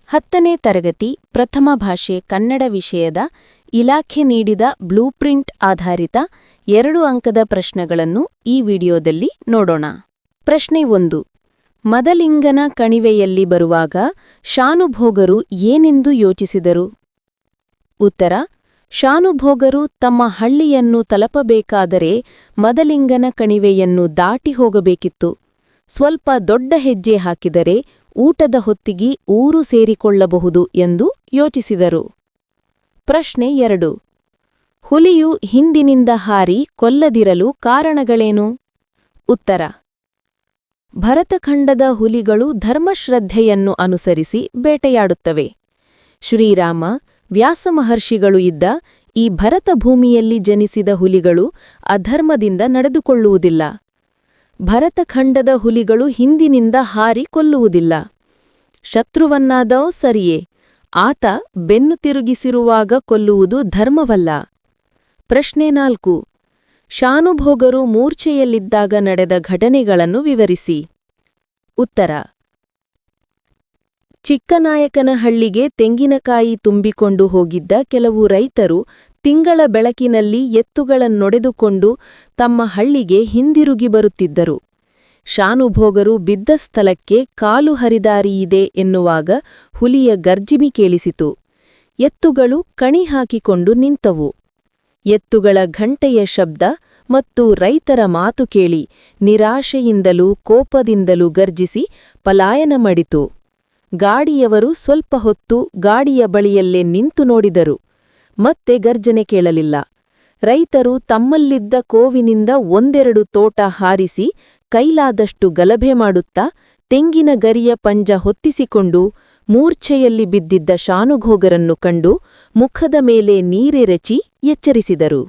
10ನೇ ತರಗತಿ ಪ್ರಥಮ ಭಾಷೆ ಕನ್ನಡ ವಿಷಯದ ಇಲಾಖೆ ನೀಡಿದ ಬ್ಲೂಪ್ರಿಂಟ್ ಆಧಾರಿತ 2 ಅಂಕದ ಪ್ರಶ್ನೆಗಳನ್ನು ಈ ವಿಡಿಯೋದಲ್ಲಿ ನೋಡೋಣ. ಪ್ರಶ್ನೆ 1. ಮದಲಿಂಗನ ಕಣಿವೆಯಲ್ಲಿ ಬರುವಾಗ ಶಾನುಭೋಗರು ಏನೆಂದು ಯೋಚಿಸಿದರು? ಉತ್ತರ: ಶಾನುಭೋಗರು ತಮ್ಮ ಹಳ್ಳಿಯನ್ನು ತಲುಪಬೇಕಾದರೆ ಮದಲಿಂಗನ ಕಣಿವೆಯನ್ನು ದಾಟಿ ಹೋಗಬೇಕಿತ್ತು. ಸ್ವಲ್ಪ ದೊಡ್ಡ ಹೆಜ್ಜೆ ಹಾಕಿದರೆ ಊಟದ ಹೊತ್ತಿಗೆ ಊರು ಸೇರಿಕೊಳ್ಳಬಹುದು ಎಂದು ಯೋಚಿಸಿದರು. ಪ್ರಶ್ನೆ 2. ಹುಲಿಯು ಹಿಂದಿನಿಂದ ಹಾರಿ ಕೊಲ್ಲದಿರಲು ಕಾರಣಗಳೇನು? ಉತ್ತರ: ಭರತಖಂಡದ ಹುಲಿಗಳು ಧರ್ಮಶ್ರದ್ಧೆಯನ್ನು ಅನುಸರಿಸಿ ಬೇಟೆಯಾಡುತ್ತವೆ. ಶ್ರೀರಾಮ, ವ್ಯಾಸಮಹರ್ಷಿಗಳು ಇದ್ದ ಈ ಭರತ ಭೂಮಿಯಲ್ಲಿ ಜನಿಸಿದ ಹುಲಿಗಳು ಅಧರ್ಮದಿಂದ ನಡೆದುಕೊಳ್ಳುವುದಿಲ್ಲ. ಭರತಖಂಡದ ಹುಲಿಗಳು ಹಿಂದಿನಿಂದ ಹಾರಿ ಕೊಲ್ಲುವುದಿಲ್ಲ. ಶತ್ರುವನ್ನಾದೋ ಸರಿಯೇ, ಆತ ಬೆನ್ನು ತಿರುಗಿಸಿರುವಾಗ ಕೊಲ್ಲುವುದು ಧರ್ಮವಲ್ಲ. ಪ್ರಶ್ನೆ 4. ಶಾನುಭೋಗರು ಮೂರ್ಛೆಯಲ್ಲಿದ್ದಾಗ ನಡೆದ ಘಟನೆಗಳನ್ನು ವಿವರಿಸಿ. ಉತ್ತರ: ಚಿಕ್ಕನಾಯಕನಹಳ್ಳಿಗೆ ತೆಂಗಿನಕಾಯಿ ತುಂಬಿಕೊಂಡು ಹೋಗಿದ್ದ ಕೆಲವು ರೈತರು ತಿಂಗಳ ಬೆಳಕಿನಲ್ಲಿ ಎತ್ತುಗಳನ್ನೊಡೆದುಕೊಂಡು ತಮ್ಮ ಹಳ್ಳಿಗೆ ಹಿಂದಿರುಗಿ ಬರುತ್ತಿದ್ದರು. ಶಾನುಭೋಗರು ಬಿದ್ದ ಸ್ಥಳಕ್ಕೆ ಕಾಲು ಹರಿದಾರಿಯಿದೆ ಎನ್ನುವಾಗ ಹುಲಿಯ ಗರ್ಜಿಮಿ ಕೇಳಿಸಿತು. ಎತ್ತುಗಳು ಕಣಿ ಹಾಕಿಕೊಂಡು ನಿಂತವು. ಎತ್ತುಗಳ ಘಂಟೆಯ ಶಬ್ದ ಮತ್ತು ರೈತರ ಮಾತು ಕೇಳಿ ನಿರಾಶೆಯಿಂದಲೂ ಕೋಪದಿಂದಲೂ ಗರ್ಜಿಸಿ ಪಲಾಯನ ಮಾಡಿತು. ಗಾಡಿಯವರು ಸ್ವಲ್ಪ ಹೊತ್ತು ಗಾಡಿಯ ಬಳಿಯಲ್ಲೇ ನಿಂತು ನೋಡಿದರು. ಮತ್ತೆ ಗರ್ಜನೆ ಕೇಳಲಿಲ್ಲ. ರೈತರು ತಮ್ಮಲ್ಲಿದ್ದ ಕೋವಿನಿಂದ 1-2 ತೋಟ ಹಾರಿಸಿ ಕೈಲಾದಷ್ಟು ಗಲಭೆ ಮಾಡುತ್ತಾ ತೆಂಗಿನ ಗರಿಯ ಪಂಜ ಹೊತ್ತಿಸಿಕೊಂಡು ಮೂರ್ಛೆಯಲ್ಲಿ ಬಿದ್ದಿದ್ದ ಶಾನುಭೋಗರನ್ನು ಕಂಡು ಮುಖದ ಮೇಲೆ ನೀರೆರಚಿ ಎಚ್ಚರಿಸಿದರು.